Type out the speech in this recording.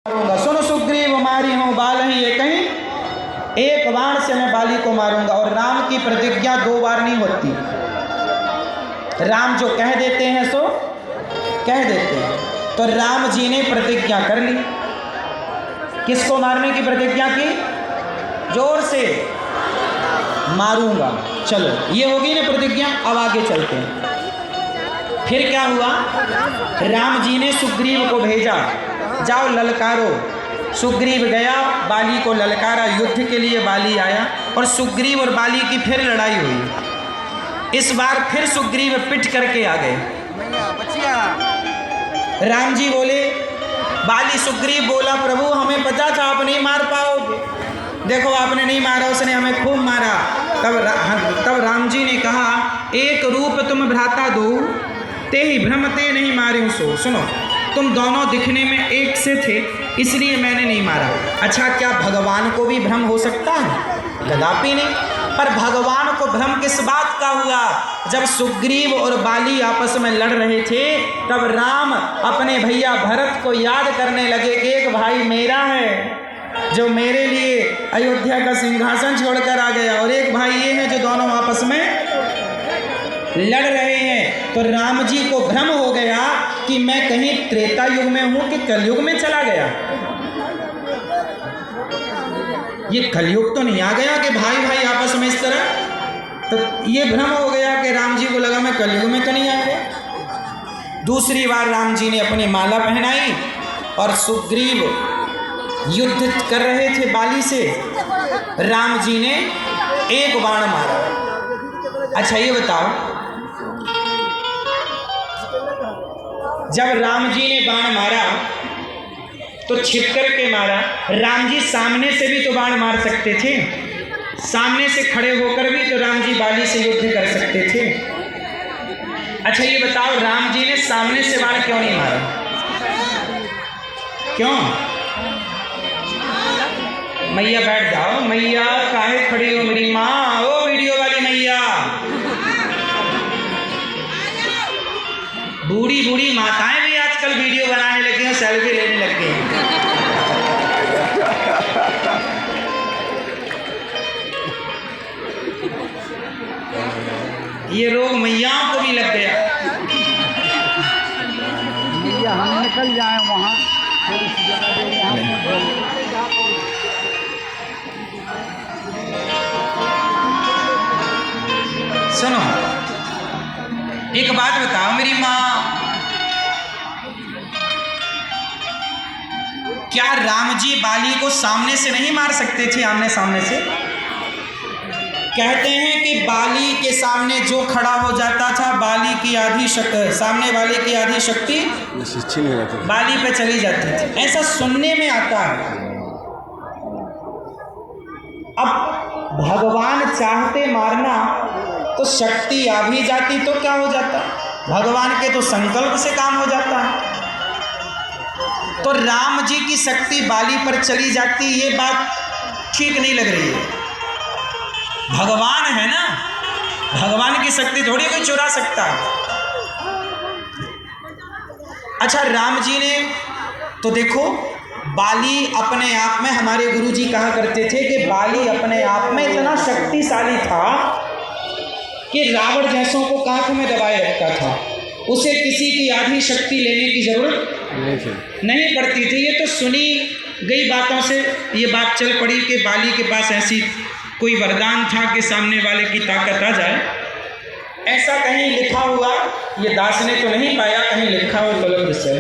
सुनो सुग्रीव मारी हूँ बाल ही ये कहीं, एक बाण से मैं बाली को मारूंगा। और राम की प्रतिज्ञा 2 बार नहीं होती। राम जो कह देते हैं सो कह देते हैं। तो राम जी ने प्रतिज्ञा कर ली। किसको मारने की प्रतिज्ञा की? जोर से, मारूंगा। चलो ये होगी ना प्रतिज्ञा। अब आगे चलते हैं। फिर क्या हुआ? राम जी ने सुग्रीव को भेजा, जाओ ललकारो। सुग्रीव गया, बाली को ललकारा, युद्ध के लिए बाली आया और सुग्रीव और बाली की फिर लड़ाई हुई। इस बार फिर सुग्रीव पिट करके आ गए। राम जी बोले, बाली सुग्रीव बोला, प्रभु हमें पता था आप नहीं मार पाओगे, देखो आपने नहीं मारा, उसने हमें खूब मारा। तब राम जी ने कहा, एक रूप तुम भ्राता दो, ते ही भ्रमते नहीं मारे सो। सुनो, तुम दोनों दिखने में एक से थे, इसलिए मैंने नहीं मारा। अच्छा, क्या भगवान को भी भ्रम हो सकता है? कदापि नहीं। पर भगवान को भ्रम किस बात का हुआ? जब सुग्रीव और बाली आपस में लड़ रहे थे, तब राम अपने भैया भरत को याद करने लगे कि एक भाई मेरा है जो मेरे लिए अयोध्या का सिंहासन छोड़कर आ गया, और एक भाई ये है जो दोनों आपस में लड़ रहे हैं। तो राम जी को भ्रम हो गया कि मैं कहीं त्रेता युग में हूं कि कलयुग में चला गया। ये कलयुग तो नहीं आ गया कि भाई भाई आपस में इस तरह। तो ये भ्रम हो गया कि राम जी को लगा मैं कलयुग में तो नहीं आ गया। दूसरी बार राम जी ने अपनी माला पहनाई और सुग्रीव युद्ध कर रहे थे बाली से। राम जी ने एक बाण मारा। अच्छा ये बताओ, जब राम जी ने बाण मारा तो छिप कर के मारा। राम जी सामने से भी तो बाण मार सकते थे, सामने से खड़े होकर भी तो राम जी बाली से युद्ध कर सकते थे। अच्छा ये बताओ, राम जी ने सामने से बाण क्यों नहीं मारा? क्यों? मैया बैठ जाओ। मैया काहे खड़ी हो मेरी माँ? ओ वीडियो वाली मैया, बूढ़ी बूढ़ी माताएं भी आजकल वीडियो बनाने लगी हैं, सेल्फी लेने लग गई हैं। ये रोग मैयाओं को भी लग गया। हम निकल जाए वहाँ, सुनो एक बात बताओ मेरी माँ, क्या राम जी बाली को सामने से नहीं मार सकते थे? आमने सामने से। कहते हैं कि बाली के सामने जो खड़ा हो जाता था, बाली की आधी शक्ति, सामने वाले की आधी शक्ति बाली पे चली जाती थी, ऐसा सुनने में आता है। अब भगवान चाहते मारना तो शक्ति आ भी जाती तो क्या हो जाता? भगवान के तो संकल्प से काम हो जाता है। तो राम जी की शक्ति बाली पर चली जाती, ये बात ठीक नहीं लग रही है। भगवान है ना, भगवान की शक्ति थोड़ी कोई चुरा सकता है। अच्छा राम जी ने तो देखो, बाली अपने आप में, हमारे गुरु जी कहा करते थे कि बाली अपने आप में इतना शक्तिशाली था कि रावण जैसों को कांख में दबाए रखता था। उसे किसी की आधी शक्ति लेने की जरूरत नहीं पड़ती थी। ये तो सुनी गई बातों से ये बात चल पड़ी कि बाली के पास ऐसी कोई वरदान था कि सामने वाले की ताकत आ जाए। ऐसा कहीं लिखा हुआ ये दास ने तो नहीं पाया, कहीं लिखा हुआ कलम से।